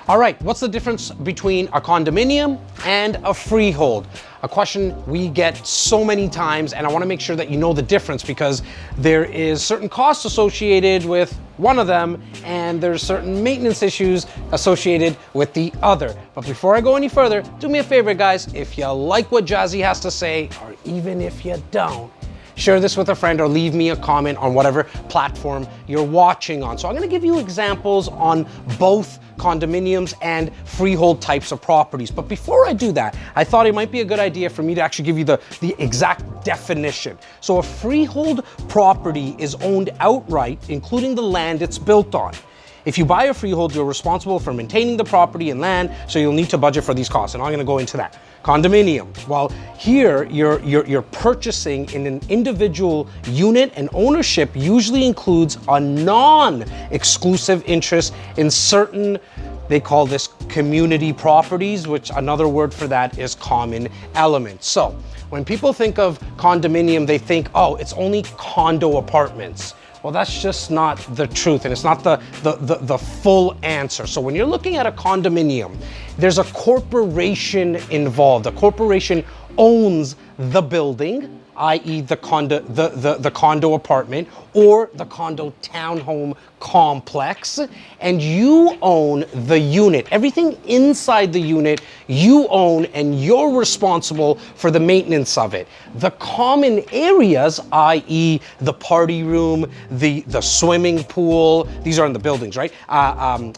All right, what's the difference between a condominium and a freehold? A question we get so many times, and I want to make sure that you know the difference because there is certain costs associated with one of them and there's certain maintenance issues associated with the other. But before I go any further, do me a favor, guys. If you like what Jazzy has to say, or even if you don't, share this with a friend or leave me a comment on whatever platform you're watching on. So I'm going to give you examples on both condominiums and freehold types of properties. But before I do that, I thought it might be a good idea for me to actually give you the exact definition. So a freehold property is owned outright, including the land it's built on. If you buy a freehold, you're responsible for maintaining the property and land, so you'll need to budget for these costs, and I'm gonna go into that. Condominium, well, here you're purchasing in an individual unit, and ownership usually includes a non-exclusive interest in certain, they call this community properties, which another word for that is common elements. So when people think of condominium, they think, oh, it's only condo apartments. Well, that's just not the truth, and it's not the full answer. So when you're looking at a condominium, there's a corporation involved. A corporation owns the building, i.e. the condo apartment or the condo townhome complex, and you own the unit. Everything inside the unit you own, and you're responsible for the maintenance of it. The common areas, i.e. the party room, the swimming pool, these are in the buildings, right?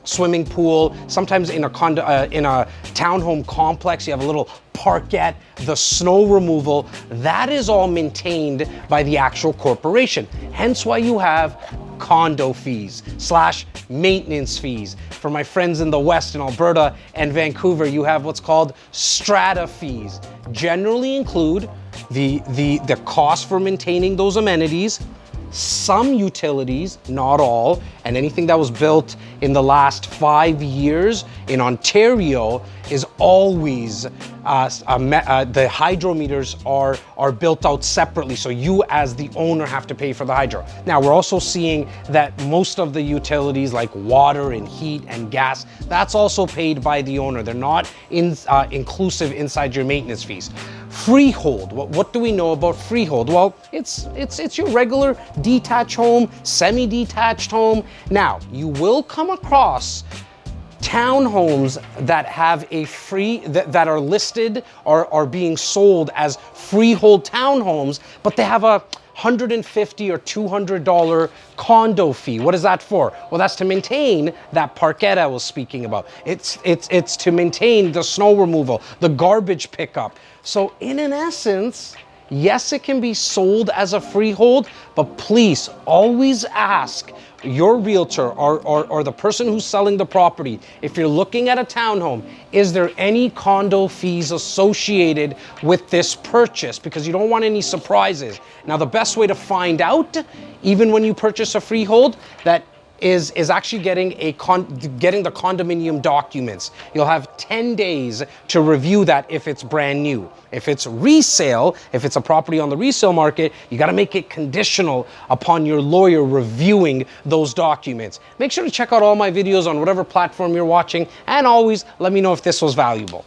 Swimming pool, sometimes in a townhome complex, you have a little parkette, the snow removal, that is all maintained by the actual corporation. Hence why you have condo fees / maintenance fees. For my friends in the West, in Alberta and Vancouver, you have what's called strata fees. Generally include the cost for maintaining those amenities, some utilities, not all, and anything that was built in the last 5 years in Ontario is always, the hydrometers are built out separately, so you as the owner have to pay for the hydro. Now, we're also seeing that most of the utilities like water and heat and gas, that's also paid by the owner. They're not inclusive inside your maintenance fees. Freehold, what do we know about freehold? Well, it's your regular detached home, semi-detached home. Now, you will come across townhomes that have that are listed or are being sold as freehold townhomes, but they have a $150 or $200 condo fee. What is that for? Well, that's to maintain that parkette I was speaking about. It's to maintain the snow removal, the garbage pickup. So in an essence, yes, it can be sold as a freehold, but please always ask your realtor or the person who's selling the property, if you're looking at a townhome, is there any condo fees associated with this purchase? Because you don't want any surprises. Now, the best way to find out, even when you purchase a freehold, that is actually getting the condominium documents. You'll have 10 days to review that if it's brand new. If it's resale, if it's a property on the resale market, you got to make it conditional upon your lawyer reviewing those documents. Make sure to check out all my videos on whatever platform you're watching, and always let me know if this was valuable.